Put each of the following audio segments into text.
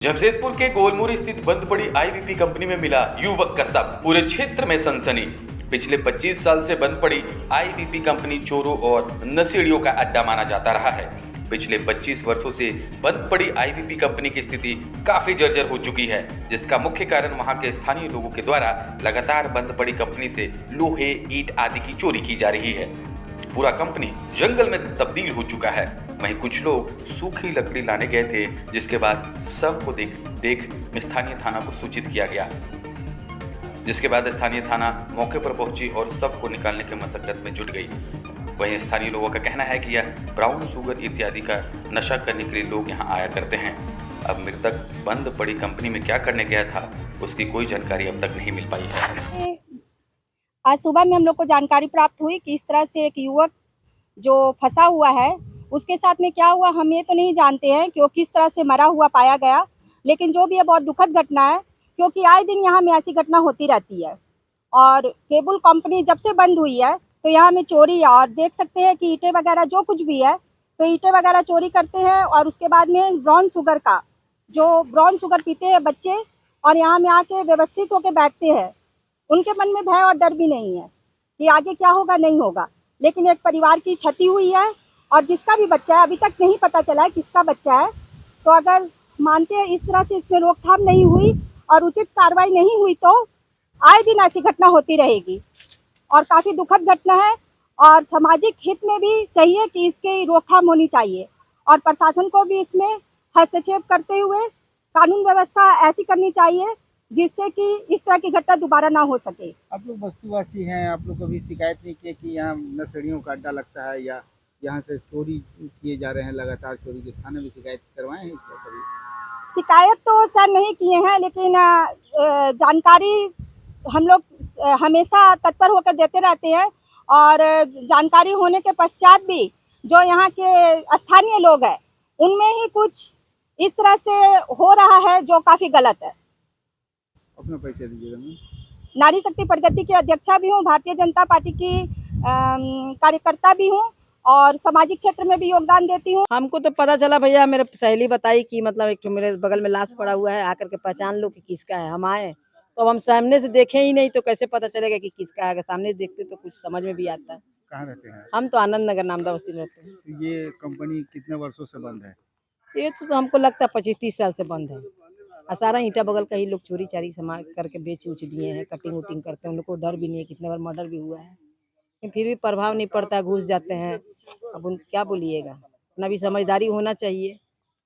जमशेदपुर के गोलमुरी स्थित बंद पड़ी आईबीपी कंपनी में मिला युवक का शव। पूरे क्षेत्र में सनसनी। पिछले 25 साल से बंद पड़ी आईबीपी कंपनी चोरों और नशेड़ियों का अड्डा माना जाता रहा है। पिछले 25 वर्षों से बंद पड़ी आईबीपी कंपनी की स्थिति काफी जर्जर हो चुकी है, जिसका मुख्य कारण वहां के स्थानीय लोगों के द्वारा लगातार बंद पड़ी कंपनी से लोहे, ईंट आदि की चोरी की जा रही है। पूरा कंपनी जंगल में तब्दील हो चुका है। वहीं कुछ लोग सूखी लकड़ी लाने गए थे, जिसके बाद शव को देख स्थानीय थाना को सूचित किया गया, जिसके बाद स्थानीय थाना मौके पर पहुंची और शव को निकालने की मशक्कत में जुट गई। वहीं स्थानीय लोगों का कहना है कि यह ब्राउन शुगर इत्यादि का नशा करने के लिए लोग यहां आया करते हैं। अब मृतक बंद पड़ी कंपनी में क्या करने गया था, उसकी कोई जानकारी अब तक नहीं मिल पाई है। आज सुबह में हम लोग को जानकारी प्राप्त हुई कि इस तरह से एक युवक जो फंसा हुआ है, उसके साथ में क्या हुआ हम ये तो नहीं जानते हैं कि वो किस तरह से मरा हुआ पाया गया, लेकिन जो भी है बहुत दुखद घटना है, क्योंकि आए दिन यहाँ में ऐसी घटना होती रहती है। और केबल कंपनी जब से बंद हुई है तो यहाँ में चोरी है, और देख सकते हैं कि ईंटें वगैरह जो कुछ भी है तो ईंटें वगैरह चोरी करते हैं। और उसके बाद में ब्राउन शुगर पीते हैं बच्चे, और यहाँ में आके व्यवस्थित होकर बैठते हैं। उनके मन में भय और डर भी नहीं है कि आगे क्या होगा नहीं होगा, लेकिन एक परिवार की क्षति हुई है। और जिसका भी बच्चा है, अभी तक नहीं पता चला है किसका बच्चा है, तो अगर मानते हैं इस तरह से इसमें रोकथाम नहीं हुई और उचित कार्रवाई नहीं हुई तो आए दिन ऐसी घटना होती रहेगी, और काफ़ी दुखद घटना है। और सामाजिक हित में भी चाहिए कि इसकी रोकथाम होनी चाहिए, और प्रशासन को भी इसमें हस्तक्षेप करते हुए कानून व्यवस्था ऐसी करनी चाहिए जिससे कि इस तरह की घटना दोबारा ना हो सके। आप लोग बस्तीवासी हैं, आप लोग कभी शिकायत नहीं किए कि यहाँ नशेड़ियों का अड्डा लगता है या यहाँ से चोरी किए जा रहे हैं, लगातार चोरी के? थाने में शिकायत करवाए हैं इसका कभी? शिकायत तो सर नहीं किए हैं, लेकिन जानकारी हम लोग हमेशा तत्पर होकर देते रहते हैं। और जानकारी होने के पश्चात भी जो यहाँ के स्थानीय लोग हैं, उनमें ही कुछ इस तरह से हो रहा है जो काफ़ी गलत है। अपना परिचय दीजिएगा। मैं नारी शक्ति प्रगति की अध्यक्षा भी हूँ, भारतीय जनता पार्टी की कार्यकर्ता भी हूँ, और सामाजिक क्षेत्र में भी योगदान देती हूँ। हमको तो पता चला भैया, मेरे सहेली बताई कि मतलब एक मेरे बगल में लाश पड़ा हुआ है, आकर के पहचान लो कि किसका है। हम आए तो अब हम सामने से देखे ही नहीं तो कैसे पता चलेगा कि किसका है। अगर सामने देखते तो कुछ समझ में भी आता है। कहाँ रहते हैं? हम तो आनंद नगर नामदा बस्ती में रहते हैं। तो ये कंपनी कितने वर्षों से बंद है? ये तो हमको लगता है 25-30 साल से बंद है। और सारा ईंटा बगल का ही लोग चोरी चारी सामान करके बेच उच दिए हैं, कटिंग उटिंग करते हैं। उन लोग को डर भी नहीं है, कितने बार मर्डर भी हुआ है, लेकिन फिर भी प्रभाव नहीं पड़ता, घुस जाते हैं। अब उन क्या बोलिएगा, अपना भी समझदारी होना चाहिए।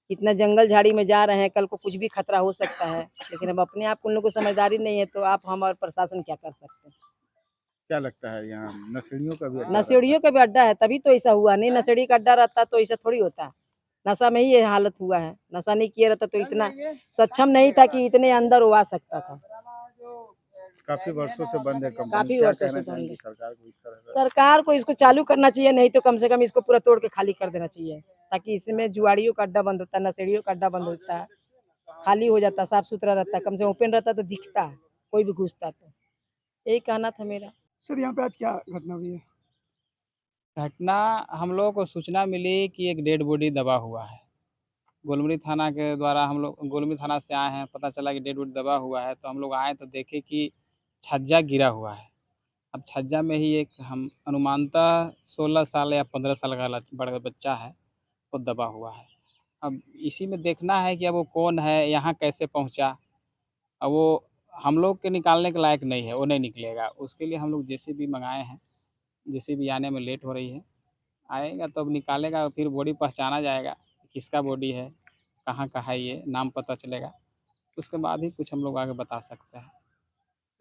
इतना जंगल झाड़ी में जा रहे हैं, कल को कुछ भी खतरा हो सकता है, लेकिन अब अपने आप उन लोग को समझदारी नहीं है, तो आप हम और प्रशासन क्या कर सकते हैं। क्या लगता है यहाँ नशेड़ियों का भी नशेड़ियों का भी अड्डा है, तभी तो ऐसा हुआ। नहीं नशेड़ी का अड्डा रहता तो ऐसा थोड़ी होता। नशा में ही ये हालत हुआ है। नशा नहीं किया रहता तो इतना सक्षम नहीं था कि इतने अंदर वो आ सकता था। काफी वर्षों से बंद है कंपनी। काफी क्या वर्षों कहना से बंद चाहेंगे है। सरकार को इस तरह का? सरकार को इसको चालू करना चाहिए, नहीं तो कम से कम इसको पूरा तोड़ के खाली कर देना चाहिए, ताकि इसमें जुआड़ियों का अड्डा बंद होता है, नशेड़ियों का अड्डा बंद होता है, खाली हो जाता, साफ सुथरा रहता, कम से ओपन रहता तो दिखता है, कोई भी घुसता। तो यही कहना था मेरा। सर यहाँ पे आज क्या घटना हुई है? घटना हम लोगों को सूचना मिली कि एक डेड बॉडी दबा हुआ है। गोलमुरी थाना के द्वारा हम लोग गोलमुरी थाना से आए हैं, पता चला कि डेड बॉडी दबा हुआ है, तो हम लोग आए तो देखे कि छज्जा गिरा हुआ है। अब छज्जा में ही एक हम अनुमानतः 16 साल या 15 साल का बड़ा बच्चा है, वो दबा हुआ है। अब इसी में देखना है कि अब वो कौन है, यहाँ कैसे पहुँचा। अब वो हम लोग के निकालने के लायक नहीं है, वो नहीं निकलेगा। उसके लिए हम लोग जेसीबी मंगाए हैं। जेसीबी आने में लेट हो रही है, आएगा तो अब निकालेगा, फिर बॉडी पहचाना जाएगा किसका बॉडी है, कहाँ का है, ये नाम पता चलेगा। उसके बाद ही कुछ हम लोग आगे बता सकते हैं।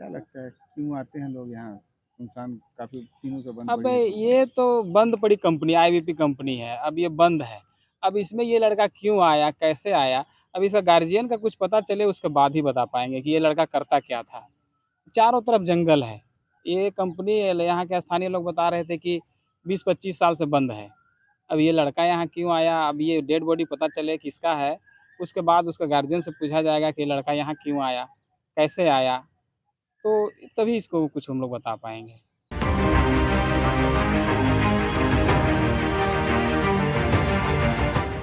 क्या लगता है क्यों आते हैं लोग यहाँ? सुनसान काफी दिनों से बंद अब पड़ी है। ये तो बंद पड़ी कंपनी आईबीपी कंपनी है, अब ये बंद है। अब इसमें ये लड़का क्यों आया, कैसे आया, अब इसका गार्जियन का कुछ पता चले उसके बाद ही बता पाएंगे कि ये लड़का करता क्या था। चारों तरफ जंगल है। ये कंपनी यहाँ के स्थानीय लोग बता रहे थे कि 20-25 साल से बंद है। अब ये लड़का यहाँ क्यों आया, अब ये डेड बॉडी पता चले किसका है, उसके बाद उसका गार्जियन से पूछा जाएगा कि ये लड़का यहाँ क्यों आया, कैसे आया, तो तभी इसको कुछ हम लोग बता पाएंगे।